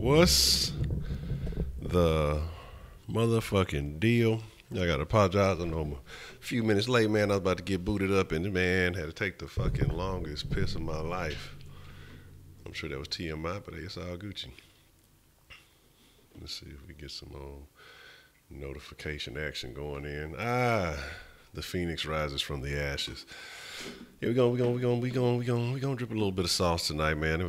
What's the motherfucking deal? I gotta apologize. I know I'm a few minutes late, man. I was about to get booted up, and man had to take the fucking longest piss of my life. I'm sure that was TMI, but it's all Gucci. Let's see if we get some notification action going in. The phoenix rises from the ashes. Yeah, we're gonna drip a little bit of sauce tonight, man.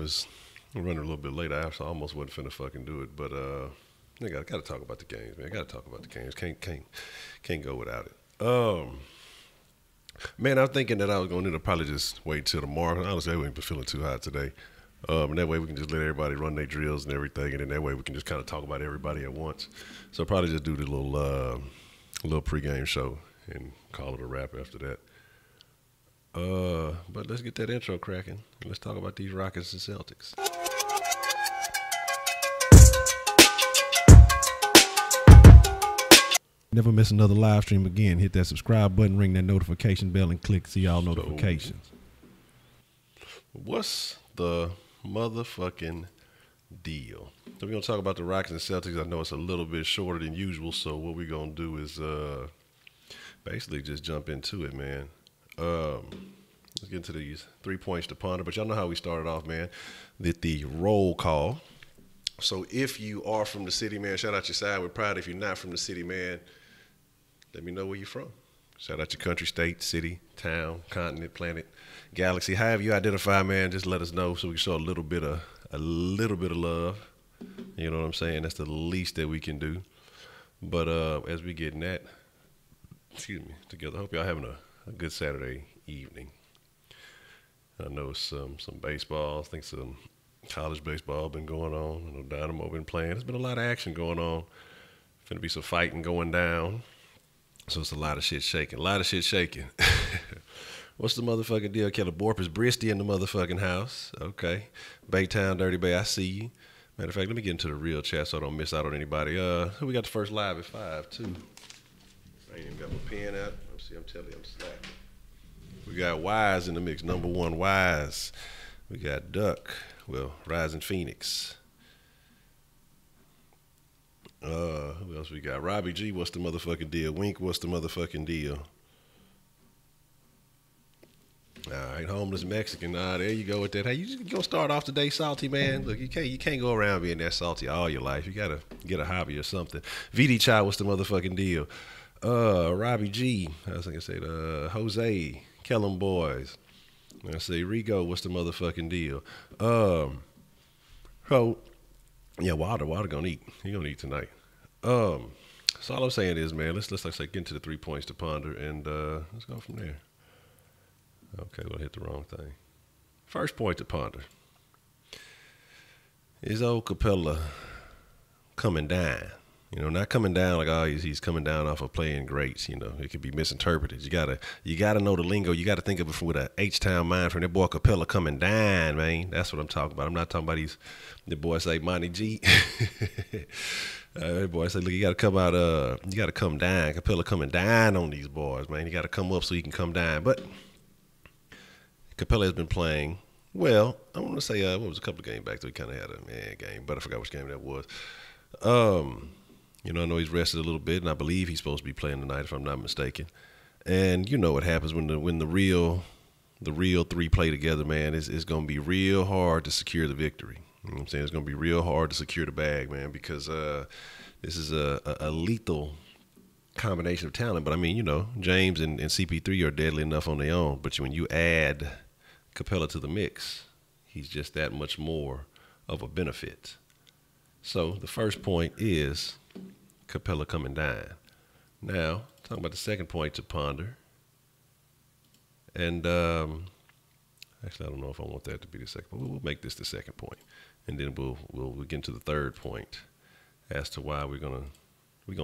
We're running a little bit late. I almost wasn't finna fucking do it, but I gotta talk about the games, man. Gotta talk about the games. Can't go without it. Man, I was thinking that I was gonna need to probably just wait till tomorrow. Honestly, I ain't been feeling too hot today. And that way we can just let everybody run their drills and everything, and then that way we can just kind of talk about everybody at once. So I'll probably just do the little pregame show and call it a wrap after that. But let's get that intro cracking. Let's talk about these Rockets and Celtics. Never miss another live stream again. Hit that subscribe button, ring that notification bell, and click see all notifications. What's the motherfucking deal? So we're going to talk about the Rockets and Celtics. I know it's a little bit shorter than usual, so what we're going to do is basically just jump into it, man. Let's get into these 3 points to ponder. But y'all know how we started off, man. The roll call. So if you are from the city, man, shout out your side. We're proud. If you're not from the city, man, let me know where you're from. Shout out your country, state, city, town, continent, planet, galaxy. However you identify, man, just let us know so we can show a little bit of love. You know what I'm saying? That's the least that we can do. But as we getting that, together, hope y'all having a good Saturday evening. I know some baseball. I think some college baseball been going on. I know Dynamo been playing. There's been a lot of action going on. Finna be some fighting going down. So it's a lot of shit shaking. What's the motherfucking deal? Keller Borpus Bristy in the motherfucking house. Okay. Baytown, Dirty Bay, I see you. Matter of fact, let me get into the real chat so I don't miss out on anybody. We got the first live at 5, too. I ain't even got my pen out. I'm telling you, I'm slacking. We got Wise in the mix. Number one, Wise. We got Duck. Well, Rising Phoenix. Who else we got? Robbie G, what's the motherfucking deal? Wink, what's the motherfucking deal? All right, homeless Mexican. There you go with that. Hey, you gonna start off today salty, man? Look, you can't go around being that salty all your life. You gotta get a hobby or something. VD Child, what's the motherfucking deal? Robbie G, I was gonna say Jose, Kellum Boys. I say Rigo, what's the motherfucking deal? So yeah, Wilder gonna eat. He gonna eat tonight. So all I'm saying is, man, let's like say get into the 3 points to ponder and let's go from there. Okay, we'll hit the wrong thing. First point to ponder. Is old Capela coming down? You know, not coming down like, oh, he's coming down off of playing greats. You know, it could be misinterpreted. You gotta know the lingo. You gotta think of it with a H-Town mind from that boy Capela coming down, man. That's what I'm talking about. I'm not talking about the boy say Monty G. That boy say, look, you gotta come out. You gotta come down. Capela coming down on these boys, man. You gotta come up so you can come down. But Capela has been playing well. I want to say what was a couple of games back that we kind of had a game, but I forgot which game that was. You know, I know he's rested a little bit, and I believe he's supposed to be playing tonight, if I'm not mistaken. And you know what happens when the real three play together, man. It's going to be real hard to secure the victory. You know what I'm saying? It's going to be real hard to secure the bag, man, because this is a lethal combination of talent. But I mean, you know, James and CP3 are deadly enough on their own. But when you add Capela to the mix, he's just that much more of a benefit. So the first point is Capela coming down. Now, talking about the second point to ponder. And actually, I don't know if I want that to be the second point. We'll make this the second point. And then we'll get into the third point as to why we're gonna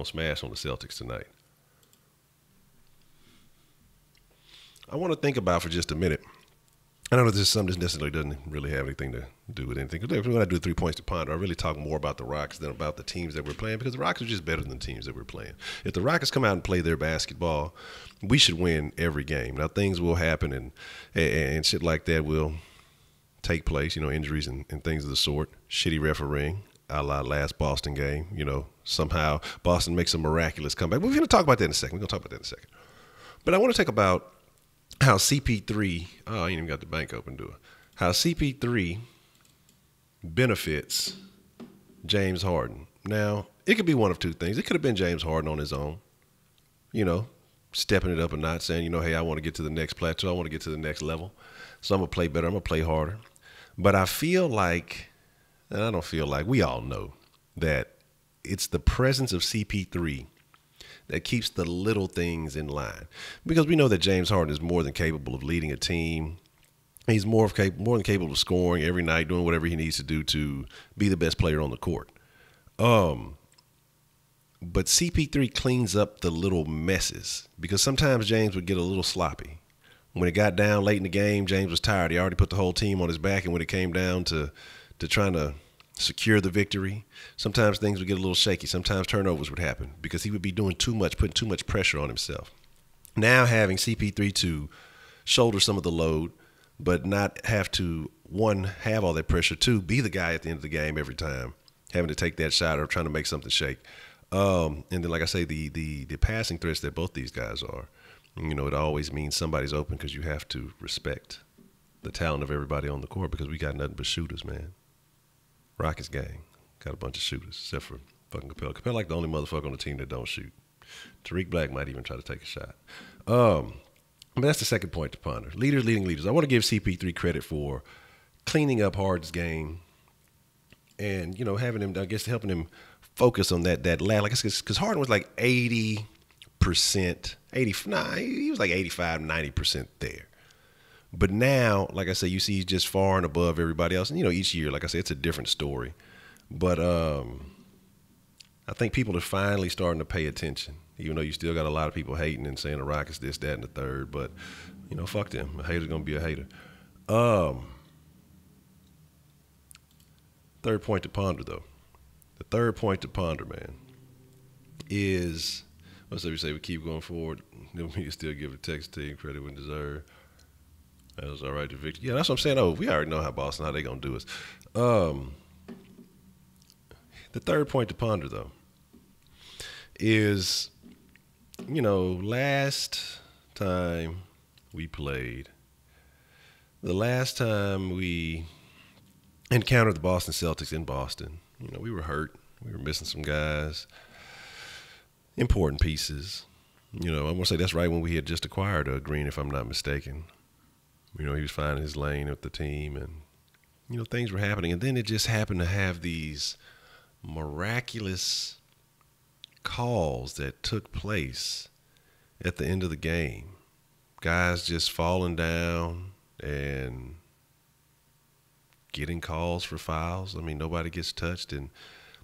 smash on the Celtics tonight. I want to think about for just a minute. I don't know if this is something that necessarily doesn't really have anything to do with anything. Because when I do 3 points to ponder, I really talk more about the Rockets than about the teams that we're playing, because the Rockets are just better than the teams that we're playing. If the Rockets come out and play their basketball, we should win every game. Now, things will happen and shit like that will take place, you know, injuries and things of the sort, shitty refereeing. a la last Boston game. You know, somehow Boston makes a miraculous comeback. We're going to talk about that in a second. But I want to talk about how CP3, oh, I ain't even got the bank open, do it. How CP3 benefits James Harden. Now, it could be one of two things. It could have been James Harden on his own, you know, stepping it up a notch, saying, you know, hey, I want to get to the next plateau. I want to get to the next level. So I'm going to play better. I'm going to play harder. But I feel like, and I don't feel like, we all know that it's the presence of CP3 that keeps the little things in line. Because we know that James Harden is more than capable of leading a team. He's more than capable of scoring every night, doing whatever he needs to do to be the best player on the court. But CP3 cleans up the little messes, because sometimes James would get a little sloppy. When it got down late in the game, James was tired. He already put the whole team on his back, and when it came down to trying to secure the victory, sometimes things would get a little shaky. Sometimes turnovers would happen because he would be doing too much, putting too much pressure on himself. Now having CP3 to shoulder some of the load, but not have to, one, have all that pressure, two, be the guy at the end of the game every time, having to take that shot or trying to make something shake. And then, like I say, the passing threats that both these guys are, you know, it always means somebody's open, because you have to respect the talent of everybody on the court, because we got nothing but shooters, man. Rockets gang got a bunch of shooters, except for fucking Capela. Capela like the only motherfucker on the team that don't shoot. Tariq Black might even try to take a shot. But that's the second point to ponder. Leaders leading leaders. I want to give CP3 credit for cleaning up Harden's game and, you know, having him, I guess, helping him focus on that lad. Like, because Harden was like 80%, he was like 85, 90% there. But now, like I say, you see he's just far and above everybody else. And, you know, each year, like I say, it's a different story. But I think people are finally starting to pay attention, even though you still got a lot of people hating and saying the Rockets this, that, and the third. But, you know, fuck them. A hater's going to be a hater. Third point to ponder, though. The third point to ponder, man, is, let's say we keep going forward. Then we can still give the Texas team credit when deserved. That was all right to victory. Yeah, that's what I'm saying. Oh, we already know how they going to do us. The third point to ponder, though, is, you know, last time we played, the last time we encountered the Boston Celtics in Boston, you know, we were hurt. We were missing some guys, important pieces. You know, I'm going to say that's right when we had just acquired Green, if I'm not mistaken. You know, he was finding his lane with the team, and, you know, things were happening. And then it just happened to have these miraculous calls that took place at the end of the game. Guys just falling down and getting calls for fouls. I mean, nobody gets touched, and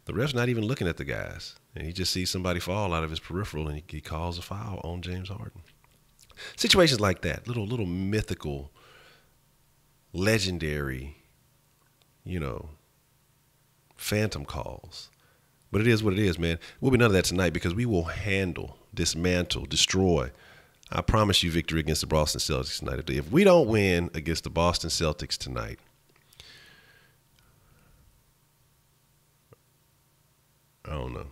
the ref's not even looking at the guys. And he just sees somebody fall out of his peripheral, and he calls a foul on James Harden. Situations like that, little mythical, legendary, you know, phantom calls. But it is what it is, man. We'll be none of that tonight, because we will handle, dismantle, destroy. I promise you victory against the Boston Celtics tonight. If we don't win against the Boston Celtics tonight, I don't know,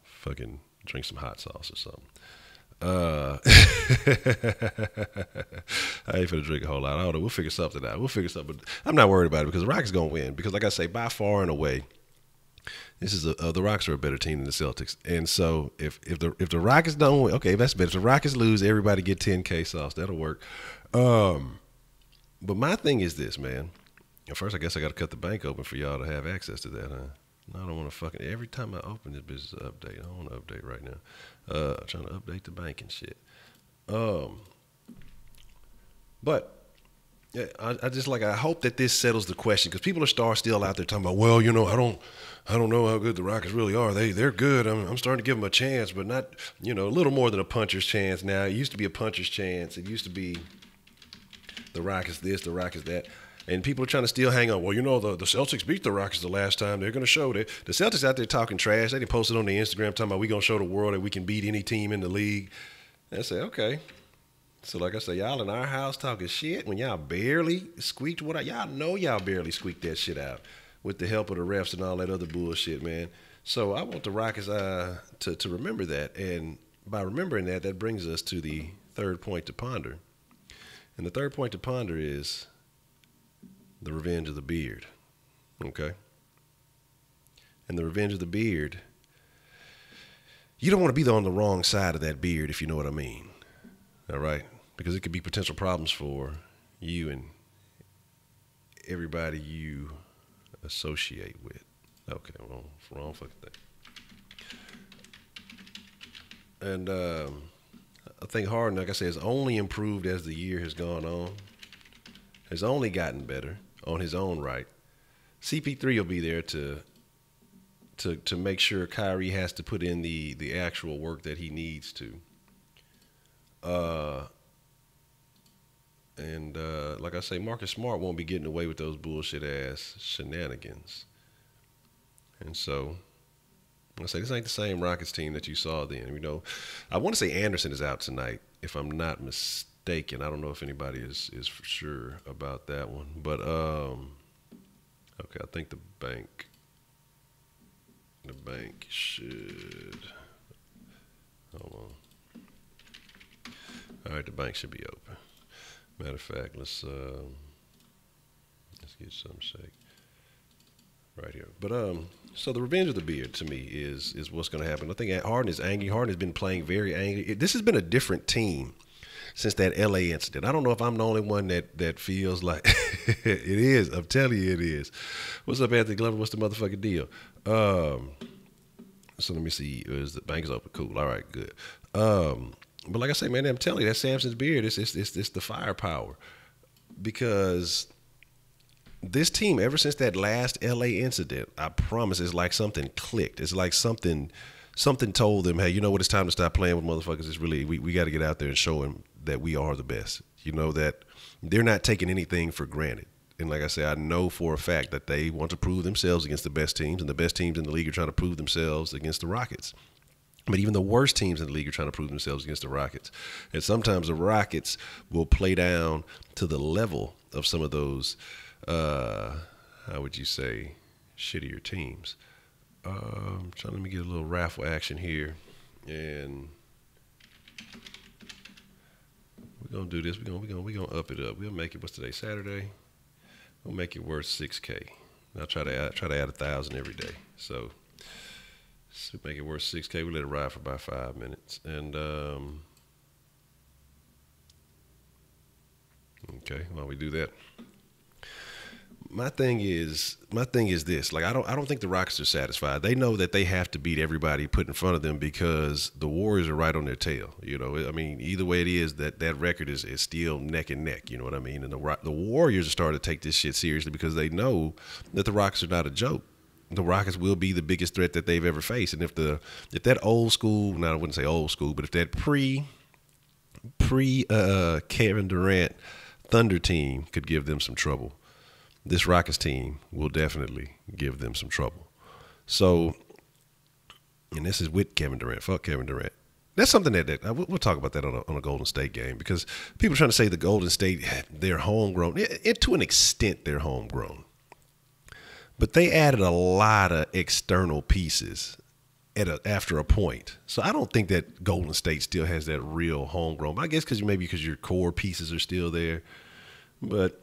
fucking drink some hot sauce or something. I ain't finna drink a whole lot. I don't know. We'll figure something out. But I'm not worried about it, because the Rockets going to win. Because, like I say, by far and away, this is the Rockets are a better team than the Celtics. And so if the Rockets don't win, okay, that's better. If the Rockets lose, everybody get 10K sauce. That'll work. But my thing is this, man. First, I guess I got to cut the bank open for y'all to have access to that, huh? I don't want to fucking, every time I open this business update, I don't want to update right now. I'm trying to update the bank and shit. But yeah, I just I hope that this settles the question, because people are still out there talking about, well, you know, I don't know how good the Rockets really are. They're good. I'm starting to give them a chance, but not, you know, a little more than a puncher's chance now. It used to be a puncher's chance. It used to be the Rockets this, the Rockets that. And people are trying to still hang on. Well, you know, the Celtics beat the Rockets the last time. They're going to show that. The Celtics out there talking trash. They posted on their Instagram talking about, we going to show the world that we can beat any team in the league. And I say, okay. So like I say, y'all in our house talking shit when y'all barely squeaked what out. Y'all know y'all barely squeaked that shit out with the help of the refs and all that other bullshit, man. So I want the Rockets to remember that, and by remembering that, that brings us to the third point to ponder. And the third point to ponder is the revenge of the beard. Okay? And the revenge of the beard, you don't want to be on the wrong side of that beard, if you know what I mean. All right? Because it could be potential problems for you and everybody you associate with. Okay, wrong fucking thing. And I think Harden, like I said, has only improved as the year has gone on. Has only gotten better on his own right. CP3 will be there to make sure Kyrie has to put in the actual work that he needs to. And like I say, Marcus Smart won't be getting away with those bullshit ass shenanigans. And so I say this ain't the same Rockets team that you saw then. You know, I want to say Anderson is out tonight, if I'm not mistaken. I don't know if anybody is for sure about that one. But okay, I think the bank should, hold on. All right, the bank should be open. Matter of fact, let's get some shake right here. But so the revenge of the beard to me is what's going to happen. I think Harden is angry. Harden has been playing very angry. This has been a different team since that LA incident. I don't know if I'm the only one that feels like it is. I'm telling you, it is. What's up, Anthony Glover? What's the motherfucking deal? So let me see. Is the bank is open? Cool. All right, good. But like I say, man, I'm telling you, that Samson's beard, it's the firepower. Because this team, ever since that last LA incident, I promise, it's like something clicked. It's like something told them, hey, you know what? It's time to stop playing with motherfuckers. It's really, we got to get out there and show them that we are the best. You know, that they're not taking anything for granted. And like I say, I know for a fact that they want to prove themselves against the best teams, and the best teams in the league are trying to prove themselves against the Rockets. But even the worst teams in the league are trying to prove themselves against the Rockets. And sometimes the Rockets will play down to the level of some of those, how would you say, shittier teams. Let me get a little raffle action here. And we're going to do this. We're gonna up it up. We'll make it, what's today, Saturday? We'll make it worth $6K. I'll try to add 1,000 every day. So make it worth $6K. We let it ride for about 5 minutes. And okay, while we do that, my thing is this. Like, I don't think the Rockets are satisfied. They know that they have to beat everybody put in front of them because the Warriors are right on their tail. You know, I mean, either way it is, that record is still neck and neck. You know what I mean? And the Warriors are starting to take this shit seriously because they know that the Rockets are not a joke. The Rockets will be the biggest threat that they've ever faced. And if that old school, now I wouldn't say old school, but if that pre Kevin Durant Thunder team could give them some trouble, this Rockets team will definitely give them some trouble. So, and this is with Kevin Durant. Fuck Kevin Durant. That's something that we'll talk about that on a Golden State game, because people are trying to say the Golden State, they're homegrown. To an extent, they're homegrown. But they added a lot of external pieces after a point. So I don't think that Golden State still has that real homegrown. I guess because your core pieces are still there. But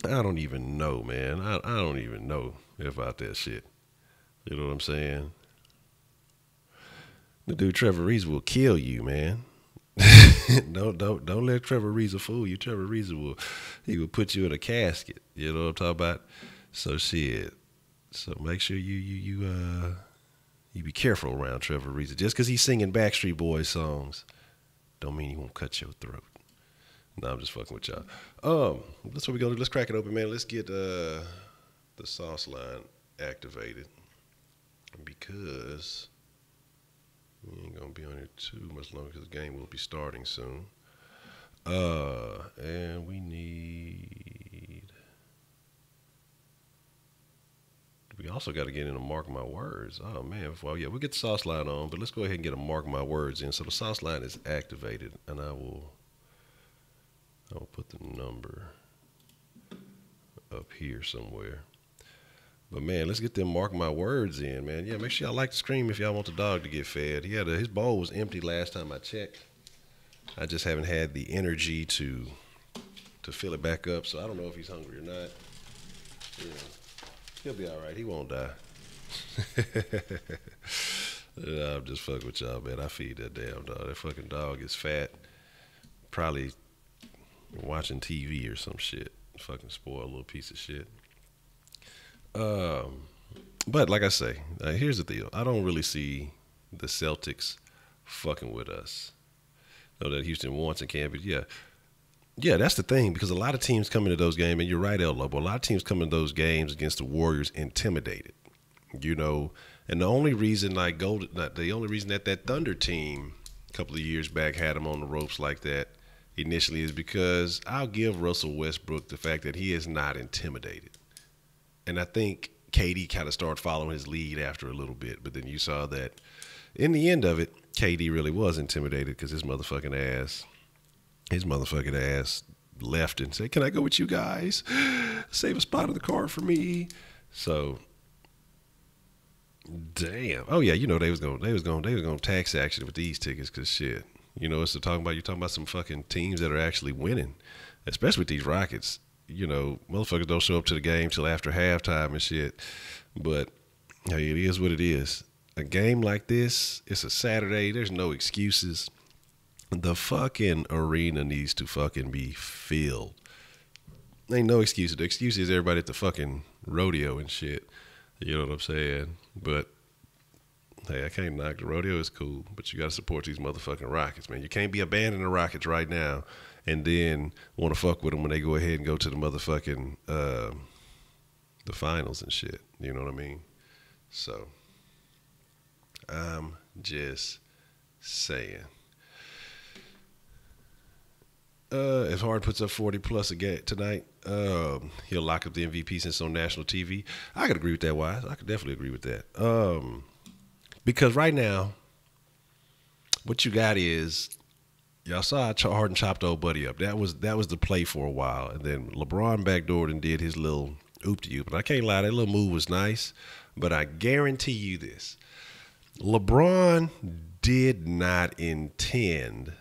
I don't even know, man. I don't even know about that shit. You know what I'm saying? The dude Trevor Ariza will kill you, man. Don't let Trevor Ariza fool you. Trevor Ariza will put you in a casket. You know what I'm talking about? So shit. So make sure you be careful around Trevor Ariza. Just because he's singing Backstreet Boys songs, don't mean he won't cut your throat. No, I'm just fucking with y'all. That's what we're gonna do. Let's crack it open, man. Let's get the sauce line activated, because we ain't gonna be on here too much longer because the game will be starting soon. And we also got to get in a mark my words. Oh man, well yeah, we'll get the sauce line on, but let's go ahead and get a mark my words in. So the sauce line is activated, and I'll put the number up here somewhere. But man, let's get them mark my words in, man. Yeah, make sure y'all like the stream if y'all want the dog to get fed. His bowl was empty last time I checked. I just haven't had the energy to fill it back up, so I don't know if he's hungry or not. Yeah, he'll be all right. He won't die. I'm just fucking with y'all, man. I feed that damn dog. That fucking dog is fat. Probably watching TV or some shit. Fucking spoiled little piece of shit. But like I say, here's the deal. I don't really see the Celtics fucking with us. Know that Houston wants and can, but yeah, that's the thing, because a lot of teams come into those games, and you're right, Lobo. A lot of teams come into those games against the Warriors intimidated, And the only reason that Thunder team a couple of years back had them on the ropes like that initially is because I'll give Russell Westbrook the fact that he is not intimidated. And I think KD kind of started following his lead after a little bit, but then you saw that in the end of it, KD really was intimidated because his motherfucking ass left and said, "Can I go with you guys? Save a spot in the car for me." So, damn. Oh yeah, they was going tax action with these tickets because shit. It's you're talking about some fucking teams that are actually winning, especially with these Rockets. Motherfuckers don't show up to the game till after halftime and shit. But hey, it is what it is. A game like this, it's a Saturday. There's no excuses. The fucking arena needs to fucking be filled. Ain't no excuses. The excuse is everybody at the fucking rodeo and shit. You know what I'm saying? But hey, I can't knock the rodeo. Is cool, but you got to support these motherfucking Rockets, man. You can't be abandoning the Rockets right now and then want to fuck with them when they go ahead and go to the motherfucking the finals and shit. You know what I mean? So I'm just saying. If Harden puts up 40 plus again tonight, he'll lock up the MVP since it's on national TV. I could agree with that, Wise. I could definitely agree with that. Because right now, what you got is, y'all saw Harden chopped old buddy up. That was the play for a while, and then LeBron backdoored and did his little oop to you. But I can't lie, that little move was nice. But I guarantee you this: LeBron did not intend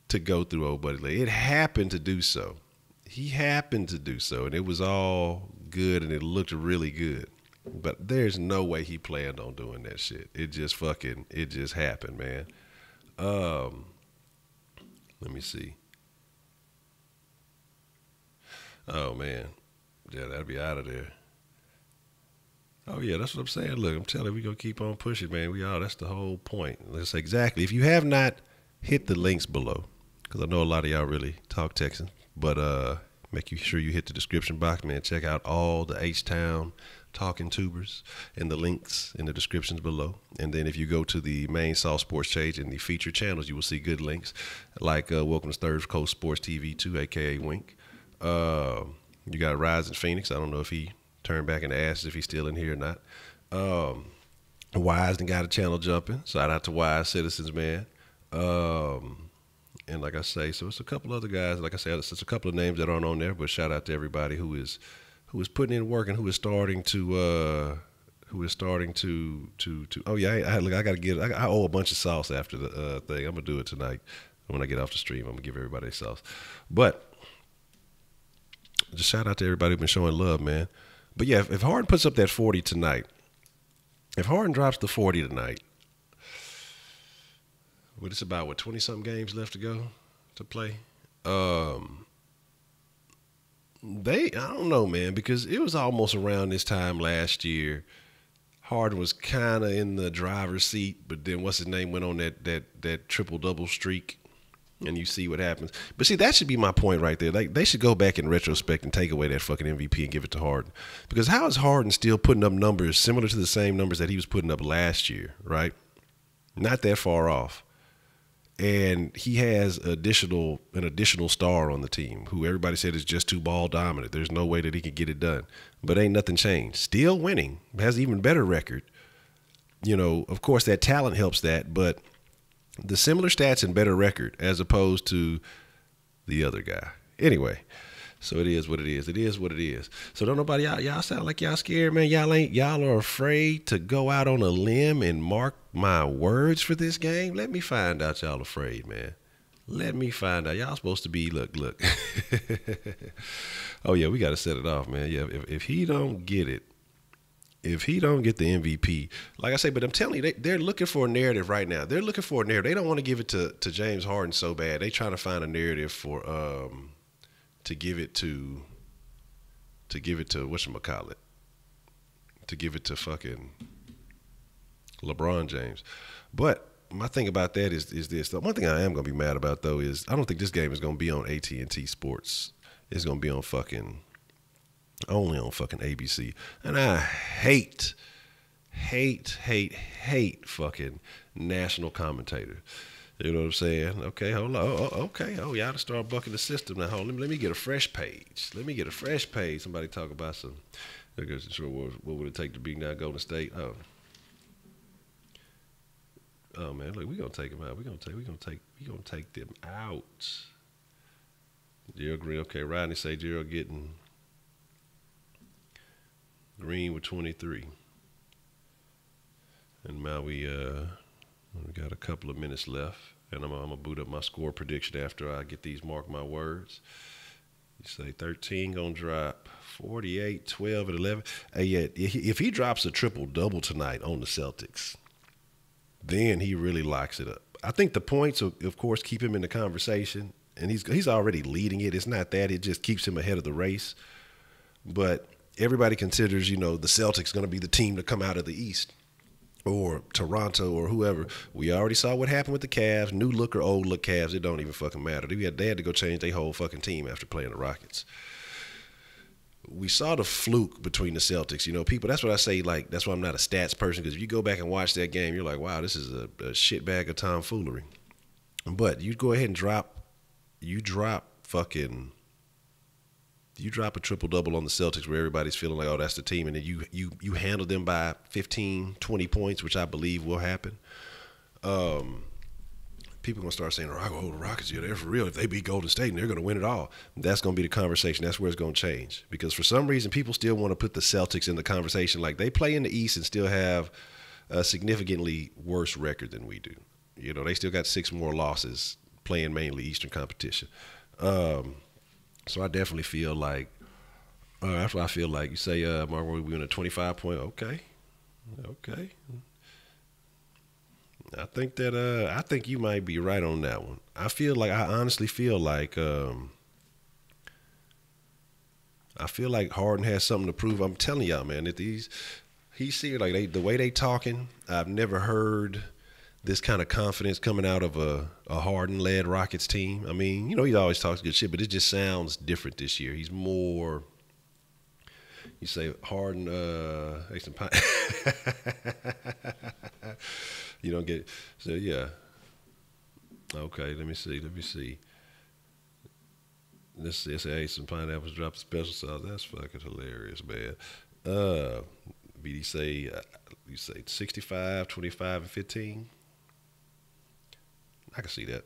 to go through old buddy leg. It happened to do so. He happened to do so, and it was all good, and it looked really good. But there's no way he planned on doing that shit. It just happened, man. Let me see. Oh, man. Yeah, that'd be out of there. Oh, yeah, that's what I'm saying. Look, I'm telling you, we going to keep on pushing, man. That's the whole point. That's exactly. If you have not hit the links below, because I know a lot of y'all really talk Texan, but make sure you hit the description box, man. Check out all the H-Town Talking Tubers and the links in the descriptions below. And then if you go to the main Sauce Sports page in the featured channels, you will see good links like Welcome to Third Coast Sports TV 2, a.k.a. Wink. You got Rise in Phoenix. I don't know if he turned back into ashes, if he's still in here or not. Wise done got a channel jumping. Shout out to Wise Citizens, man. And like I say, so it's a couple other guys. Like I said, it's a couple of names that aren't on there, but shout out to everybody who is putting in work and who is starting to oh yeah, I owe a bunch of sauce after the thing. I'm gonna do it tonight when I get off the stream. I'm gonna give everybody sauce. But just shout out to everybody who's been showing love, man. But yeah, if Harden puts up that 40 tonight, if Harden drops the 40 tonight, it's about 20-something games left to go to play. I don't know, man, because it was almost around this time last year. Harden was kind of in the driver's seat, but then what's his name went on that triple-double streak, and you see what happens. But see, that should be my point right there. Like, they should go back in retrospect and take away that fucking MVP and give it to Harden. Because how is Harden still putting up numbers similar to the same numbers that he was putting up last year, right? Not that far off. And he has an additional star on the team who everybody said is just too ball dominant. There's no way that he can get it done. But ain't nothing changed. Still winning. Has an even better record. Of course, that talent helps that, but the similar stats and better record as opposed to the other guy. Anyway, So it is what it is. It is what it is. So don't nobody y'all sound like y'all scared, man. Y'all are afraid to go out on a limb and mark my words for this game. Let me find out y'all afraid, man. Let me find out. Y'all supposed to be look. Oh yeah, we gotta set it off, man. Yeah, if he don't get it, if he don't get the MVP, like I say, but I'm telling you, they're looking for a narrative right now. They're looking for a narrative. They don't want to give it to James Harden so bad. They trying to find a narrative for to give it to whatchamacallit, to give it to fucking LeBron James. But my thing about that is this. The one thing I am going to be mad about, though, is I don't think this game is going to be on AT&T Sports. It's going to be on only on fucking ABC. And I hate fucking national commentators. You know what I'm saying? Okay, hold on. Okay. Oh, y'all to start bucking the system now. Hold on. Let me get a fresh page. Somebody talk about some. I guess what would it take to beat down Golden State? Oh man, look, we gonna take them out. We gonna take them out. Gerald Green. Okay, Rodney say Gerald getting Green with 23. And now we got a couple of minutes left, and I'm gonna boot up my score prediction after I get these mark my words. You say 13 gonna drop 48, 12, and 11. Hey, yeah, if he drops a triple-double tonight on the Celtics, then he really locks it up. I think the points, of course, keep him in the conversation, and he's already leading it. It's not that. It just keeps him ahead of the race. But everybody considers, the Celtics going to be the team to come out of the East, or Toronto or whoever. We already saw what happened with the Cavs, new look or old look Cavs. It don't even fucking matter. They had to go change their whole fucking team after playing the Rockets. We saw the fluke between the Celtics. People, that's what I say, like, that's why I'm not a stats person, because if you go back and watch that game, you're like, wow, this is a shit bag of tomfoolery. But you go ahead and drop a triple-double on the Celtics where everybody's feeling like, oh, that's the team, and then you handle them by 15, 20 points, which I believe will happen. People are going to start saying, oh, the Rockets, they're for real. If they beat Golden State, and they're going to win it all. That's going to be the conversation. That's where it's going to change. Because for some reason, people still want to put the Celtics in the conversation. Like, they play in the East and still have a significantly worse record than we do. They still got 6 more losses playing mainly Eastern competition. So I definitely feel like, that's what I feel like. You say, Mark, we win a 25-point. Okay. I think you might be right on that one. I honestly feel like Harden has something to prove. I'm telling y'all, man, that he's serious. Like, the way they talking, I've never heard this kind of confidence coming out of a Harden-led Rockets team. I mean, he always talks good shit, but it just sounds different this year. He's more, you say, Harden, you don't get, so yeah. Okay, let me see. Let's see, hey, some pineapples drop the special sauce. That's fucking hilarious, man. BD say, you say 65, 25, and 15? I can see that.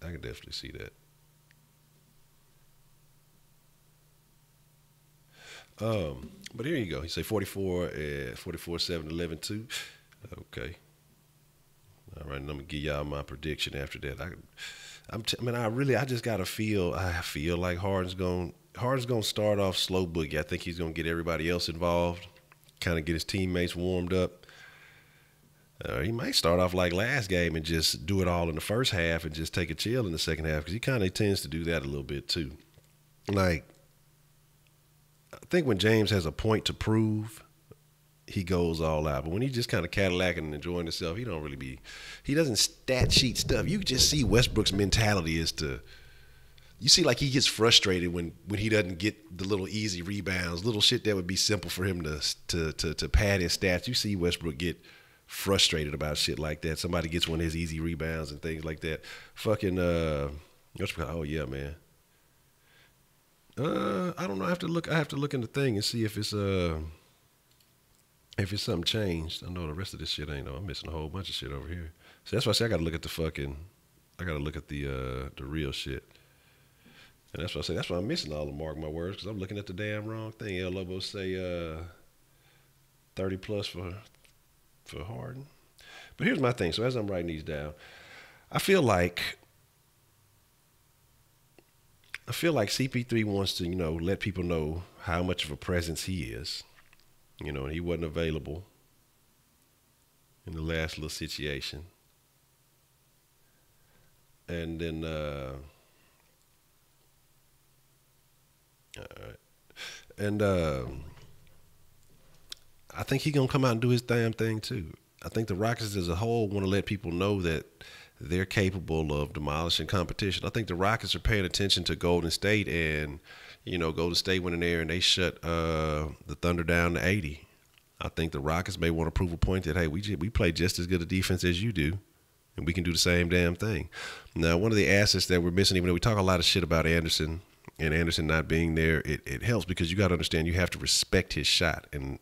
I can definitely see that. But here you go. You say 44, 7, 11, 2. Okay. All right, and I'm gonna give y'all my prediction after that. I just gotta feel. I feel like Harden's gonna start off slow boogie. I think he's gonna get everybody else involved, kind of get his teammates warmed up. He might start off like last game and just do it all in the first half and just take a chill in the second half, because he kind of tends to do that a little bit too. Like, I think when James has a point to prove, he goes all out. But when he's just kind of Cadillacing and enjoying himself, he doesn't stat sheet stuff. You just see Westbrook's mentality is you see like he gets frustrated when he doesn't get the little easy rebounds, little shit that would be simple for him to pad his stats. You see Westbrook get frustrated about shit like that. Somebody gets one of his easy rebounds and things like that. Fucking, oh yeah, man. I don't know. I have to look in the thing and see if it's something changed. I know the rest of this shit ain't. I'm missing a whole bunch of shit over here. So that's why I say I gotta look at the real shit. And that's why I say that's why I'm missing all the mark my words because I'm looking at the damn wrong thing. El Lobo say 30 plus for Harden. But here's my thing. So as I'm writing these down, I feel like CP3 wants to, let people know how much of a presence he is. And he wasn't available in the last little situation. And then, all right. And I think he's going to come out and do his damn thing too. I think the Rockets as a whole want to let people know that they're capable of demolishing competition. I think the Rockets are paying attention to Golden State, and Golden State went in there and they shut the Thunder down to 80. I think the Rockets may want to prove a point that, hey, we play just as good a defense as you do, and we can do the same damn thing. Now, one of the assets that we're missing, even though we talk a lot of shit about Anderson and Anderson not being there, it helps because you got to understand you have to respect his shot, and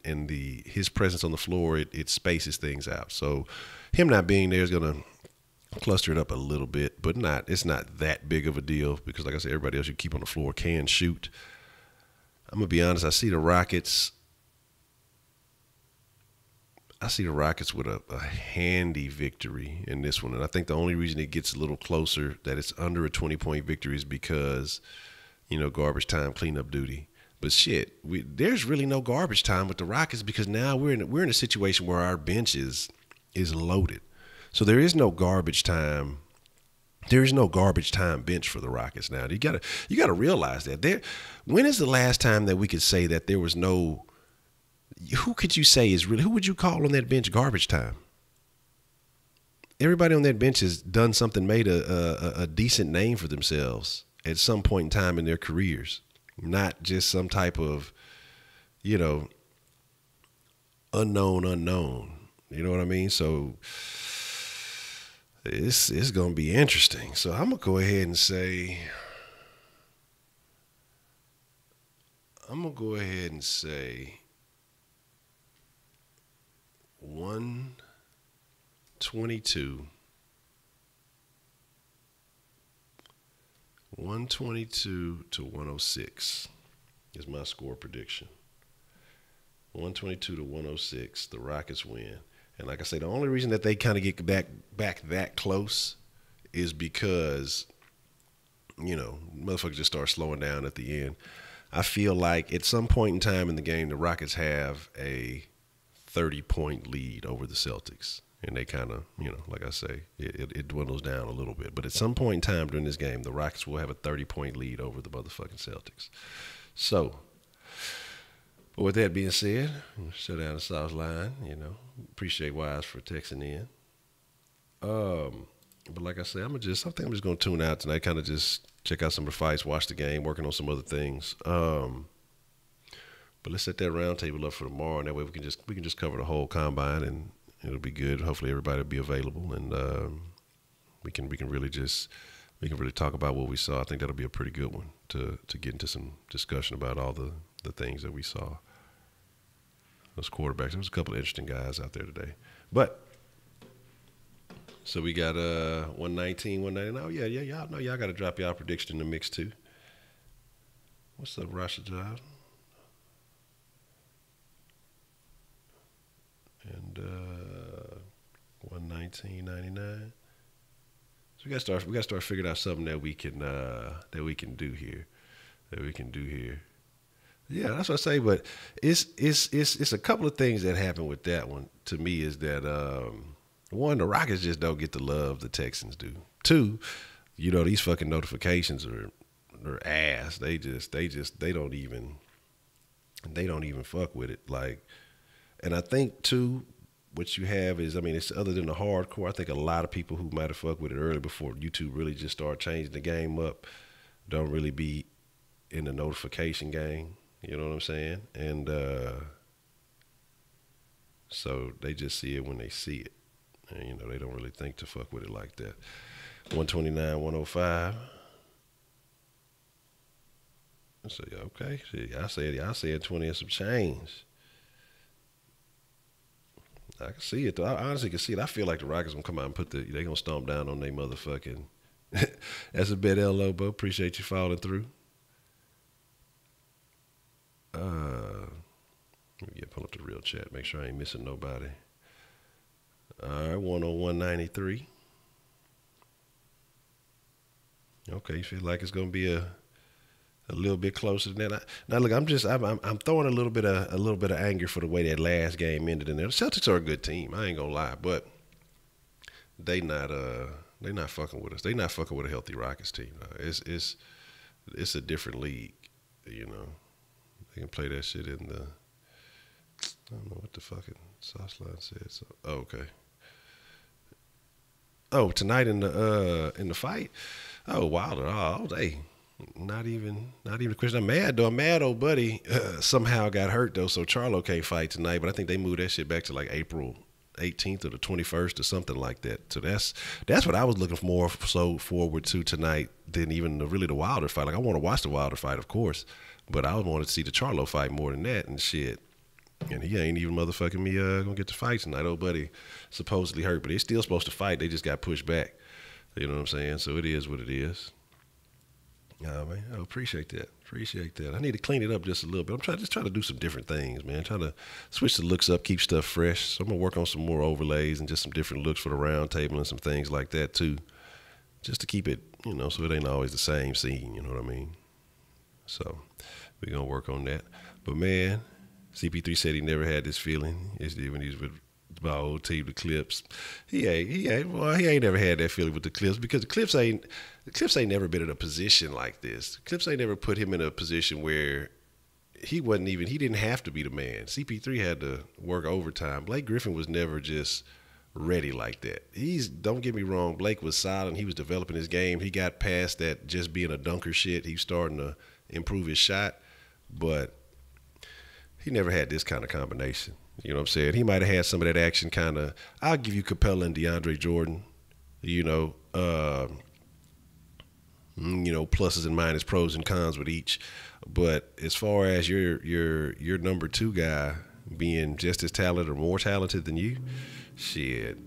his presence on the floor, it spaces things out. So him not being there is going to cluster it up a little bit, but it's not that big of a deal because, like I said, everybody else you keep on the floor can shoot. I'm going to be honest, I see the Rockets with a handy victory in this one. And I think the only reason it gets a little closer, that it's under a 20-point victory, is because, garbage time, cleanup duty. But shit, there's really no garbage time with the Rockets because now we're in a situation where our bench is loaded. So there is no garbage time. There is no garbage time bench for the Rockets now. You gotta realize that. When is the last time that we could say that there was no? Who could you say is really? Who would you call on that bench garbage time? Everybody on that bench has done something, made a decent name for themselves at some point in time in their careers, not just some type of, unknown. You know what I mean? So it's going to be interesting. So I'm going to go ahead and say 122 to 106 is my score prediction. 122 to 106, the Rockets win. And like I say, the only reason that they kind of get back that close is because, motherfuckers just start slowing down at the end. I feel like at some point in time in the game, the Rockets have a 30-point lead over the Celtics. And they kind of, like I say, it dwindles down a little bit. But at some point in time during this game, the Rockets will have a 30-point lead over the motherfucking Celtics. So, but with that being said, shut down the South line, Appreciate Wise for texting in. But like I said, I think I'm just going to tune out tonight, kind of just check out some of the fights, watch the game, working on some other things. But let's set that round table up for tomorrow, and that way we can just cover the whole combine, and it'll be good. Hopefully everybody will be available, and we can really talk about what we saw. I think that'll be a pretty good one to get into some discussion about all the things that we saw. Those quarterbacks. There was a couple of interesting guys out there today. But so we got 119, 199. Oh yeah, y'all know y'all got to drop y'all prediction in the mix too. What's up, Rashad Drive? And 119.99. So we gotta start figuring out something that we can do here. Yeah, that's what I say. But it's a couple of things that happen with that one. To me, is that one, the Rockets just don't get the love the Texans do. Two, these fucking notifications are ass. They don't even fuck with it. Like, and I think too, what you have is, it's other than the hardcore. I think a lot of people who might have fucked with it early before YouTube really just started changing the game up don't really be in the notification game. You know what I'm saying? And so they just see it when they see it. And, they don't really think to fuck with it like that. 129, 105. So, yeah, okay. See, I said 20 and some change. I can see it, though. I honestly can see it. I feel like the Rockets going to come out and they're going to stomp down on their motherfucking. That's a bet, L. Lobo. Appreciate you following through. Let me pull up the real chat. Make sure I ain't missing nobody. All right, 101.93. Okay, you feel like it's gonna be a little bit closer than that. Now look, I'm throwing a little bit of anger for the way that last game ended in there. The Celtics are a good team. I ain't gonna lie, but they not fucking with us. They not fucking with a healthy Rockets team. It's a different league, you know. They can play that shit in the. I don't know what the fucking sauce line said. So, okay. Oh, tonight in the fight. Oh, Wilder all day. Not even a question. I'm mad though. I'm mad old buddy somehow got hurt though, so Charlo can't fight tonight. But I think they moved that shit back to like April 18th or the 21st or something like that. So that's what I was looking more so forward to tonight than even the Wilder fight. Like I want to watch the Wilder fight, of course, but I wanted to see the Charlo fight more than that and shit. And he ain't even motherfucking me gonna get to fight tonight. Old buddy supposedly hurt, but they're still supposed to fight. They just got pushed back. You know what I'm saying? So it is what it is. Man, I appreciate that. I need to clean it up just a little bit. I'm trying to do some different things, man. Trying to switch the looks up, keep stuff fresh. So I'm gonna work on some more overlays and just some different looks for the round table and some things like that too, just to keep it, you know, so it ain't always the same scene. You know what I mean? So we're gonna work on that. But man, CP3 said he never had this feeling. When he was with my old team, the Clips. He ain't never had that feeling with the Clips because the Clips ain't never been in a position like this. The Clips ain't never put him in a position where he didn't have to be the man. CP3 had to work overtime. Blake Griffin was never just ready like that. Don't get me wrong, Blake was solid. He was developing his game. He got past that just being a dunker shit. He was starting to improve his shot, but he never had this kind of combination. You know what I'm saying? He might have had some of that action kind of. I'll give you Capela and DeAndre Jordan. You know, pluses and minus, pros and cons with each. But as far as your number two guy being just as talented or more talented than you, shit.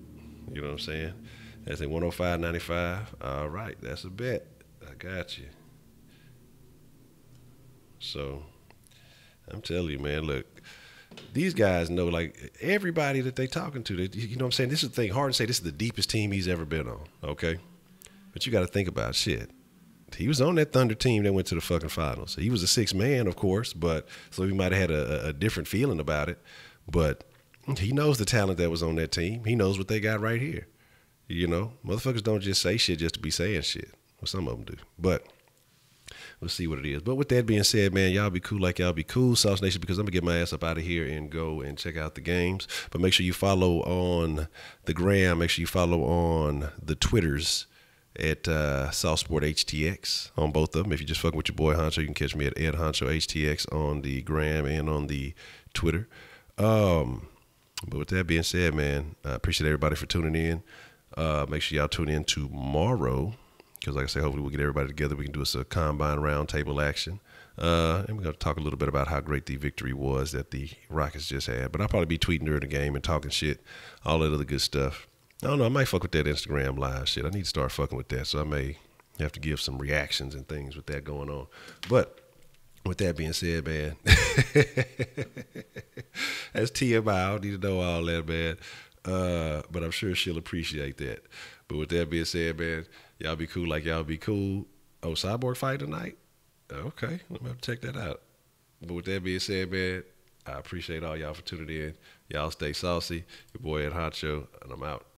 You know what I'm saying? That's a 105.95. All right, that's a bet. I got you. So I'm telling you, man, look, these guys know, like, everybody that they talking to, you know what I'm saying? This is the thing. Harden say this is the deepest team he's ever been on, okay? But you got to think about shit. He was on that Thunder team that went to the fucking finals. He was a sixth man, of course, but so he might have had a different feeling about it. But he knows the talent that was on that team. He knows what they got right here. You know, motherfuckers don't just say shit just to be saying shit. Well, some of them do. But we'll see what it is. But with that being said, man, y'all be cool like y'all be cool, Sauce Nation, because I'm going to get my ass up out of here and go and check out the games. But make sure you follow on the gram. Make sure you follow on the Twitters at SauceSportHTX on both of them. If you just fucking with your boy Honcho, you can catch me at HonchoHTX on the gram and on the Twitter. But with that being said, man, I appreciate everybody for tuning in. Make sure y'all tune in tomorrow. Because like I say, hopefully we'll get everybody together. We can do us a combine roundtable action. And we're going to talk a little bit about how great the victory was that the Rockets just had. But I'll probably be tweeting during the game and talking shit, all that other good stuff. I don't know. I might fuck with that Instagram live shit. I need to start fucking with that. So I may have to give some reactions and things with that going on. But with that being said, man, that's TMI. I don't need to know all that, man. But I'm sure she'll appreciate that. But with that being said, man, y'all be cool like y'all be cool. Oh, Cyborg fight tonight? Okay, I'm going to have to check that out. But with that being said, man, I appreciate all y'all for tuning in. Y'all stay saucy. Your boy at Honcho, and I'm out.